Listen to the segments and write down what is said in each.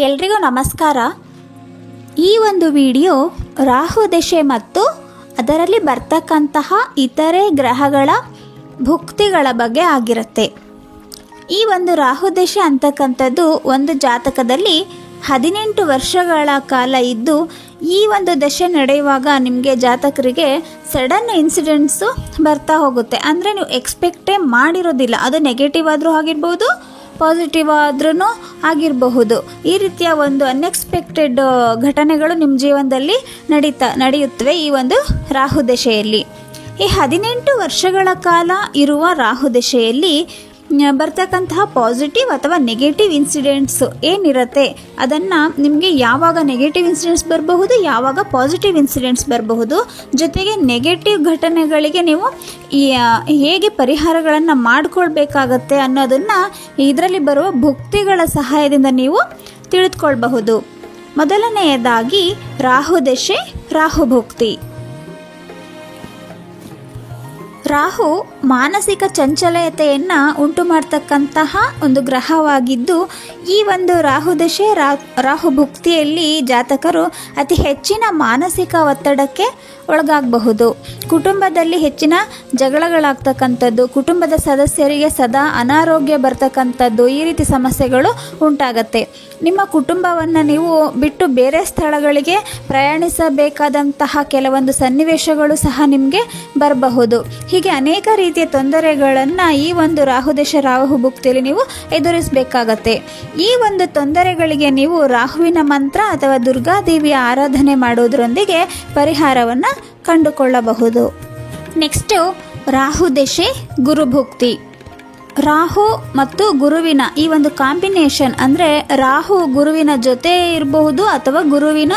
ಎಲ್ರಿಗೂ ನಮಸ್ಕಾರ. ಈ ಒಂದು ವಿಡಿಯೋ ರಾಹು ದಶೆ ಮತ್ತು ಅದರಲ್ಲಿ ಬರ್ತಕ್ಕಂತಹ ಇತರೆ ಗ್ರಹಗಳ ಭುಕ್ತಿಗಳ ಬಗ್ಗೆ ಆಗಿರುತ್ತೆ. ಈ ಒಂದು ರಾಹು ದಶೆ ಅಂತಕ್ಕಂಥದ್ದು ಒಂದು ಜಾತಕದಲ್ಲಿ 18 ವರ್ಷಗಳ ಕಾಲ ಇದ್ದು, ಈ ಒಂದು ದಶೆ ನಡೆಯುವಾಗ ನಿಮಗೆ ಜಾತಕರಿಗೆ ಸಡನ್ ಇನ್ಸಿಡೆಂಟ್ಸು ಬರ್ತಾ ಹೋಗುತ್ತೆ. ಅಂದರೆ ನೀವು ಎಕ್ಸ್ಪೆಕ್ಟೇ ಮಾಡಿರೋದಿಲ್ಲ, ಅದು ನೆಗೆಟಿವ್ ಆದರೂ ಆಗಿರ್ಬೋದು, ಪಾಸಿಟಿವ್ ಆದ್ರೂ ಆಗಿರಬಹುದು. ಈ ರೀತಿಯ ಒಂದು ಅನ್ಎಕ್ಸ್ಪೆಕ್ಟೆಡ್ ಘಟನೆಗಳು ನಿಮ್ಮ ಜೀವನದಲ್ಲಿ ನಡೆಯುತ್ತವೆ ಈ ಒಂದು ರಾಹು ದಶೆಯಲ್ಲಿ. ಈ 18 ವರ್ಷಗಳ ಕಾಲ ಇರುವ ರಾಹು ದಶೆಯಲ್ಲಿ ಬರ್ತಕ್ಕಂತಹ ಪಾಸಿಟಿವ್ ಅಥವಾ ನೆಗೆಟಿವ್ ಇನ್ಸಿಡೆಂಟ್ಸು ಏನಿರುತ್ತೆ ಅದನ್ನು ನಿಮಗೆ ಯಾವಾಗ ನೆಗೆಟಿವ್ ಇನ್ಸಿಡೆಂಟ್ಸ್ ಬರಬಹುದು, ಯಾವಾಗ ಪಾಸಿಟಿವ್ ಇನ್ಸಿಡೆಂಟ್ಸ್ ಬರಬಹುದು, ಜೊತೆಗೆ ನೆಗೆಟಿವ್ ಘಟನೆಗಳಿಗೆ ನೀವು ಹೇಗೆ ಪರಿಹಾರಗಳನ್ನು ಮಾಡಿಕೊಳ್ಬೇಕಾಗತ್ತೆ ಅನ್ನೋದನ್ನು ಇದರಲ್ಲಿ ಬರುವ ಭುಕ್ತಿಗಳ ಸಹಾಯದಿಂದ ನೀವು ತಿಳಿದುಕೊಳ್ಬಹುದು. ಮೊದಲನೆಯದಾಗಿ ರಾಹು ದಶೆ, ರಾಹು ಭುಕ್ತಿ. ರಾಹು ಮಾನಸಿಕ ಚಂಚಲತೆಯನ್ನು ಉಂಟು ಮಾಡ್ತಕ್ಕಂತಹ ಒಂದು ಗ್ರಹವಾಗಿದ್ದು, ಈ ಒಂದು ರಾಹು ದಶೆ ರಾಹು ಭುಕ್ತಿಯಲ್ಲಿ ಜಾತಕರು ಅತಿ ಹೆಚ್ಚಿನ ಮಾನಸಿಕ ಒತ್ತಡಕ್ಕೆ ಒಳಗಾಗಬಹುದು. ಕುಟುಂಬದಲ್ಲಿ ಹೆಚ್ಚಿನ ಜಗಳಗಳಾಗ್ತಕ್ಕಂಥದ್ದು, ಕುಟುಂಬದ ಸದಸ್ಯರಿಗೆ ಸದಾ ಅನಾರೋಗ್ಯ ಬರ್ತಕ್ಕಂಥದ್ದು, ಈ ರೀತಿ ಸಮಸ್ಯೆಗಳು ಉಂಟಾಗತ್ತೆ. ನಿಮ್ಮ ಕುಟುಂಬವನ್ನು ನೀವು ಬಿಟ್ಟು ಬೇರೆ ಸ್ಥಳಗಳಿಗೆ ಪ್ರಯಾಣಿಸಬೇಕಾದಂತಹ ಕೆಲವೊಂದು ಸನ್ನಿವೇಶಗಳು ಸಹ ನಿಮಗೆ ಬರಬಹುದು. ಹೀಗೆ ಅನೇಕ ರೀತಿಯ ತೊಂದರೆಗಳನ್ನು ಈ ಒಂದು ರಾಹುದಶ ರಾಹು ಭುಕ್ತಿಯಲ್ಲಿ ನೀವು ಎದುರಿಸಬೇಕಾಗತ್ತೆ. ಈ ಒಂದು ತೊಂದರೆಗಳಿಗೆ ನೀವು ರಾಹುವಿನ ಮಂತ್ರ ಅಥವಾ ದುರ್ಗಾದೇವಿಯ ಆರಾಧನೆ ಮಾಡೋದ್ರೊಂದಿಗೆ ಪರಿಹಾರವನ್ನು ಕಂಡುಕೊಳ್ಳಬಹುದು. ನೆಕ್ಸ್ಟು ರಾಹು ದಶೆ, ಗುರುಭುಕ್ತಿ. ರಾಹು ಮತ್ತು ಗುರುವಿನ ಈ ಒಂದು ಕಾಂಬಿನೇಷನ್, ಅಂದರೆ ರಾಹು ಗುರುವಿನ ಜೊತೆ ಇರಬಹುದು ಅಥವಾ ಗುರುವಿನ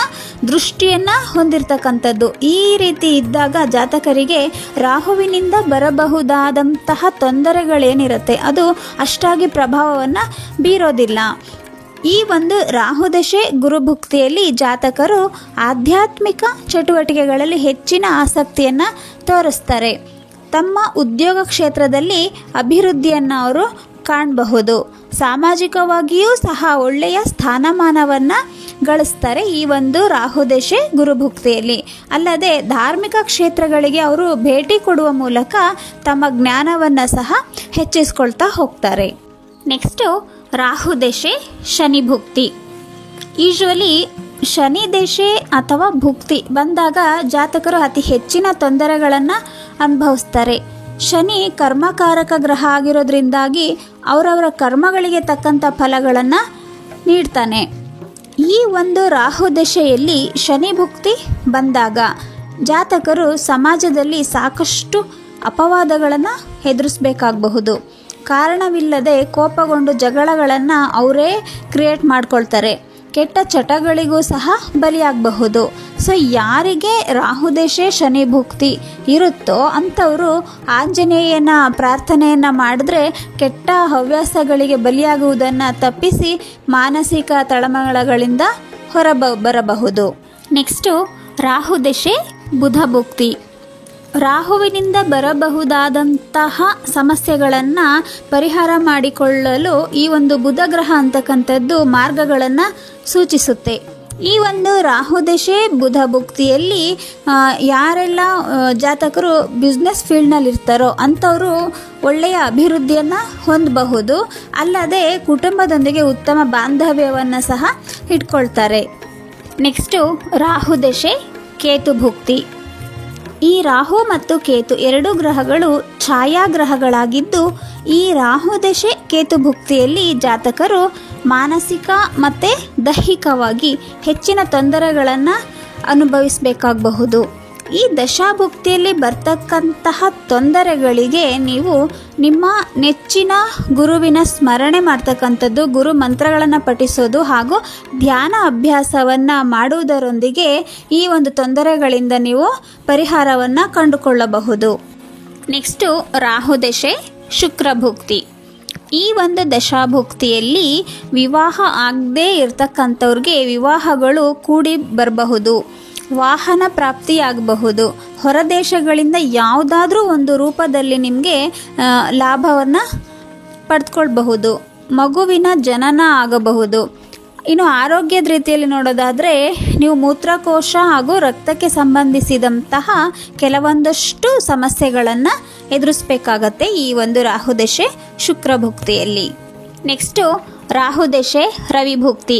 ದೃಷ್ಟಿಯನ್ನು ಹೊಂದಿರತಕ್ಕಂಥದ್ದು. ಈ ರೀತಿ ಇದ್ದಾಗ ಜಾತಕರಿಗೆ ರಾಹುವಿನಿಂದ ಬರಬಹುದಾದಂತಹ ತೊಂದರೆಗಳೇನಿರುತ್ತೆ ಅದು ಅಷ್ಟಾಗಿ ಪ್ರಭಾವವನ್ನು ಬೀರೋದಿಲ್ಲ. ಈ ಒಂದು ರಾಹುದಶೆ ಗುರುಭುಕ್ತಿಯಲ್ಲಿ ಜಾತಕರು ಆಧ್ಯಾತ್ಮಿಕ ಚಟುವಟಿಕೆಗಳಲ್ಲಿ ಹೆಚ್ಚಿನ ಆಸಕ್ತಿಯನ್ನು ತೋರಿಸ್ತಾರೆ. ತಮ್ಮ ಉದ್ಯೋಗ ಕ್ಷೇತ್ರದಲ್ಲಿ ಅಭಿವೃದ್ಧಿಯನ್ನು ಅವರು ಕಾಣಬಹುದು. ಸಾಮಾಜಿಕವಾಗಿಯೂ ಸಹ ಒಳ್ಳೆಯ ಸ್ಥಾನಮಾನವನ್ನು ಗಳಿಸ್ತಾರೆ ಈ ಒಂದು ರಾಹುದಶೆ ಗುರುಭುಕ್ತಿಯಲ್ಲಿ. ಅಲ್ಲದೆ ಧಾರ್ಮಿಕ ಕ್ಷೇತ್ರಗಳಿಗೆ ಅವರು ಭೇಟಿ ಕೊಡುವ ಮೂಲಕ ತಮ್ಮ ಜ್ಞಾನವನ್ನು ಸಹ ಹೆಚ್ಚಿಸ್ಕೊಳ್ತಾ ಹೋಗ್ತಾರೆ. ನೆಕ್ಸ್ಟು ರಾಹು ದಶೆ, ಶನಿ ಭುಕ್ತಿ. ಯೂಶ್ವಲಿ ಶನಿ ದಶೆ ಅಥವಾ ಭುಕ್ತಿ ಬಂದಾಗ ಜಾತಕರು ಅತಿ ಹೆಚ್ಚಿನ ತೊಂದರೆಗಳನ್ನು ಅನುಭವಿಸ್ತಾರೆ. ಶನಿ ಕರ್ಮಕಾರಕ ಗ್ರಹ ಆಗಿರೋದ್ರಿಂದಾಗಿ ಅವರವರ ಕರ್ಮಗಳಿಗೆ ತಕ್ಕಂಥ ಫಲಗಳನ್ನು ನೀಡ್ತಾನೆ. ಈ ಒಂದು ರಾಹು ದಶೆಯಲ್ಲಿ ಶನಿ ಭುಕ್ತಿ ಬಂದಾಗ ಜಾತಕರು ಸಮಾಜದಲ್ಲಿ ಸಾಕಷ್ಟು ಅಪವಾದಗಳನ್ನು ಎದುರಿಸಬೇಕಾಗಬಹುದು. ಕಾರಣವಿಲ್ಲದೆ ಕೋಪಗೊಂಡು ಜಗಳಗಳನ್ನು ಅವರೇ ಕ್ರಿಯೇಟ್ ಮಾಡ್ಕೊಳ್ತಾರೆ. ಕೆಟ್ಟ ಚಟಗಳಿಗೂ ಸಹ ಬಲಿಯಾಗಬಹುದು. ಸೊ ಯಾರಿಗೆ ರಾಹುದಶೆ ಶನಿ ಭುಕ್ತಿ ಇರುತ್ತೋ ಅಂಥವರು ಆಂಜನೇಯನ ಪ್ರಾರ್ಥನೆಯನ್ನು ಮಾಡಿದ್ರೆ ಕೆಟ್ಟ ಹವ್ಯಾಸಗಳಿಗೆ ಬಲಿಯಾಗುವುದನ್ನು ತಪ್ಪಿಸಿ ಮಾನಸಿಕ ತಳಮಳಗಳಿಂದ ಬರಬಹುದು. ನೆಕ್ಸ್ಟು ರಾಹುದಶೆ, ಬುಧ ಭುಕ್ತಿ. ರಾಹುವಿನಿಂದ ಬರಬಹುದಾದಂತಹ ಸಮಸ್ಯೆಗಳನ್ನು ಪರಿಹಾರ ಮಾಡಿಕೊಳ್ಳಲು ಈ ಒಂದು ಬುಧ ಗ್ರಹ ಅಂತಕ್ಕಂಥದ್ದು ಮಾರ್ಗಗಳನ್ನು ಸೂಚಿಸುತ್ತೆ. ಈ ಒಂದು ರಾಹುದಶೆ ಬುಧ ಭುಕ್ತಿಯಲ್ಲಿ ಯಾರೆಲ್ಲ ಜಾತಕರು ಬಿಸ್ನೆಸ್ ಫೀಲ್ಡ್ನಲ್ಲಿ ಇರ್ತಾರೋ ಅಂಥವರು ಒಳ್ಳೆಯ ಅಭಿವೃದ್ಧಿಯನ್ನು ಹೊಂದಬಹುದು. ಅಲ್ಲದೆ ಕುಟುಂಬದೊಂದಿಗೆ ಉತ್ತಮ ಬಾಂಧವ್ಯವನ್ನು ಸಹ ಇಟ್ಕೊಳ್ತಾರೆ. ನೆಕ್ಸ್ಟು ರಾಹುದಶೆ, ಕೇತು ಭುಕ್ತಿ. ಈ ರಾಹು ಮತ್ತು ಕೇತು ಎರಡೂ ಗ್ರಹಗಳು ಛಾಯಾಗ್ರಹಗಳಾಗಿದ್ದು, ಈ ರಾಹುದಶೆ ಕೇತು ಭುಕ್ತಿಯಲ್ಲಿ ಜಾತಕರು ಮಾನಸಿಕ ಮತ್ತು ದೈಹಿಕವಾಗಿ ಹೆಚ್ಚಿನ ತೊಂದರೆಗಳನ್ನು ಅನುಭವಿಸಬೇಕಾಗಬಹುದು. ಈ ದಶಾಭುಕ್ತಿಯಲ್ಲಿ ಬರ್ತಕ್ಕಂತಹ ತೊಂದರೆಗಳಿಗೆ ನೀವು ನಿಮ್ಮ ನೆಚ್ಚಿನ ಗುರುವಿನ ಸ್ಮರಣೆ ಮಾಡ್ತಕ್ಕಂಥದ್ದು, ಗುರು ಮಂತ್ರಗಳನ್ನು ಪಠಿಸೋದು ಹಾಗೂ ಧ್ಯಾನ ಅಭ್ಯಾಸವನ್ನು ಮಾಡುವುದರೊಂದಿಗೆ ಈ ಒಂದು ತೊಂದರೆಗಳಿಂದ ನೀವು ಪರಿಹಾರವನ್ನು ಕಂಡುಕೊಳ್ಳಬಹುದು. ನೆಕ್ಸ್ಟು ರಾಹುದಶೆ, ಶುಕ್ರಭುಕ್ತಿ. ಈ ಒಂದು ದಶಾಭುಕ್ತಿಯಲ್ಲಿ ವಿವಾಹ ಆಗದೇ ಇರತಕ್ಕಂಥವ್ರಿಗೆ ವಿವಾಹಗಳು ಕೂಡಿ ಬರಬಹುದು. ವಾಹನ ಪ್ರಾಪ್ತಿಯಾಗಬಹುದು. ಹೊರದೇಶಗಳಿಂದ ಯಾವುದಾದ್ರೂ ಒಂದು ರೂಪದಲ್ಲಿ ನಿಮಗೆ ಲಾಭವನ್ನು ಪಡೆದುಕೊಳ್ಬಹುದು. ಮಗುವಿನ ಜನನ ಆಗಬಹುದು. ಇನ್ನು ಆರೋಗ್ಯದ ರೀತಿಯಲ್ಲಿ ನೋಡೋದಾದರೆ ನೀವು ಮೂತ್ರಕೋಶ ಹಾಗೂ ರಕ್ತಕ್ಕೆ ಸಂಬಂಧಿಸಿದಂತಹ ಕೆಲವೊಂದಷ್ಟು ಸಮಸ್ಯೆಗಳನ್ನು ಎದುರಿಸಬೇಕಾಗತ್ತೆ ಈ ಒಂದು ರಾಹುದಶೆ ಶುಕ್ರಭುಕ್ತಿಯಲ್ಲಿ. ನೆಕ್ಸ್ಟು ರಾಹುದಶೆ ರವಿಭುಕ್ತಿ.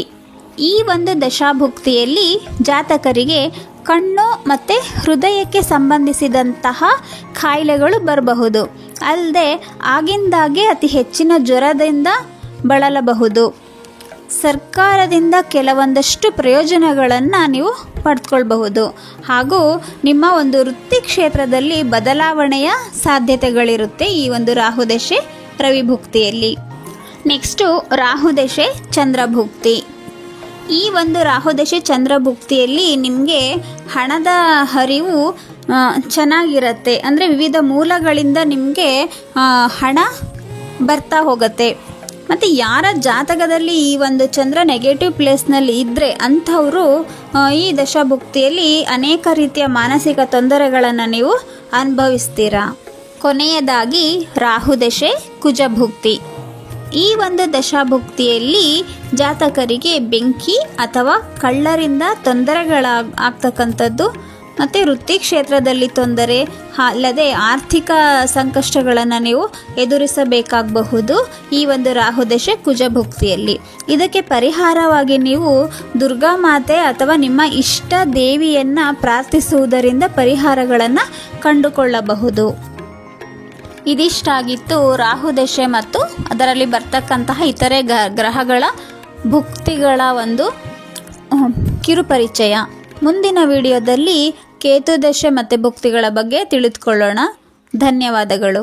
ಈ ಒಂದು ದಶಾಭುಕ್ತಿಯಲ್ಲಿ ಜಾತಕರಿಗೆ ಕಣ್ಣು ಮತ್ತು ಹೃದಯಕ್ಕೆ ಸಂಬಂಧಿಸಿದಂತಹ ಕಾಯಿಲೆಗಳು ಬರಬಹುದು. ಅಲ್ಲದೆ ಆಗಿಂದಾಗೆ ಅತಿ ಹೆಚ್ಚಿನ ಜ್ವರದಿಂದ ಬಳಲಬಹುದು. ಸರ್ಕಾರದಿಂದ ಕೆಲವೊಂದಷ್ಟು ಪ್ರಯೋಜನಗಳನ್ನು ನೀವು ಪಡೆದುಕೊಳ್ಬಹುದು. ಹಾಗೂ ನಿಮ್ಮ ಒಂದು ವೃತ್ತಿ ಕ್ಷೇತ್ರದಲ್ಲಿ ಬದಲಾವಣೆಯ ಸಾಧ್ಯತೆಗಳಿರುತ್ತೆ ಈ ಒಂದು ರಾಹುದಶೆ ರವಿಭುಕ್ತಿಯಲ್ಲಿ. ನೆಕ್ಸ್ಟು ರಾಹುದಶೆ ಚಂದ್ರಭುಕ್ತಿ. ಈ ಒಂದು ರಾಹುದಶೆ ಚಂದ್ರಭುಕ್ತಿಯಲ್ಲಿ ನಿಮಗೆ ಹಣದ ಹರಿವು ಚೆನ್ನಾಗಿರುತ್ತೆ. ಅಂದರೆ ವಿವಿಧ ಮೂಲಗಳಿಂದ ನಿಮಗೆ ಹಣ ಬರ್ತಾ ಹೋಗುತ್ತೆ. ಮತ್ತು ಯಾರ ಜಾತಕದಲ್ಲಿ ಈ ಒಂದು ಚಂದ್ರ ನೆಗೆಟಿವ್ ಪ್ಲೇಸ್ನಲ್ಲಿ ಇದ್ದರೆ ಅಂಥವರು ಈ ದಶಾಭುಕ್ತಿಯಲ್ಲಿ ಅನೇಕ ರೀತಿಯ ಮಾನಸಿಕ ತೊಂದರೆಗಳನ್ನು ನೀವು ಅನುಭವಿಸ್ತೀರಾ. ಕೊನೆಯದಾಗಿ ರಾಹುದಶೆ ಕುಜಭುಕ್ತಿ. ಈ ಒಂದು ದಶಾಭುಕ್ತಿಯಲ್ಲಿ ಜಾತಕರಿಗೆ ಬೆಂಕಿ ಅಥವಾ ಕಳ್ಳರಿಂದ ತೊಂದರೆಗಳಾಗ್ತಕ್ಕಂಥದ್ದು ಮತ್ತು ವೃತ್ತಿ ಕ್ಷೇತ್ರದಲ್ಲಿ ತೊಂದರೆ ಅಲ್ಲದೆ ಆರ್ಥಿಕ ಸಂಕಷ್ಟಗಳನ್ನು ನೀವು ಎದುರಿಸಬೇಕಾಗಬಹುದು ಈ ಒಂದು ರಾಹುದಶೆ ಕುಜಭುಕ್ತಿಯಲ್ಲಿ. ಇದಕ್ಕೆ ಪರಿಹಾರವಾಗಿ ನೀವು ದುರ್ಗಾಮಾತೆ ಅಥವಾ ನಿಮ್ಮ ಇಷ್ಟ ದೇವಿಯನ್ನು ಪ್ರಾರ್ಥಿಸುವುದರಿಂದ ಪರಿಹಾರಗಳನ್ನು ಕಂಡುಕೊಳ್ಳಬಹುದು. ಇದಿಷ್ಟಾಗಿತ್ತು ರಾಹುದಶೆ ಮತ್ತು ಅದರಲ್ಲಿ ಬರ್ತಕ್ಕಂತಹ ಇತರೆ ಗ್ರಹಗಳ ಭುಕ್ತಿಗಳ ಒಂದು ಕಿರುಪರಿಚಯ. ಮುಂದಿನ ವಿಡಿಯೋದಲ್ಲಿ ಕೇತು ದಶೆ ಮತ್ತು ಭುಕ್ತಿಗಳ ಬಗ್ಗೆ ತಿಳಿದುಕೊಳ್ಳೋಣ. ಧನ್ಯವಾದಗಳು.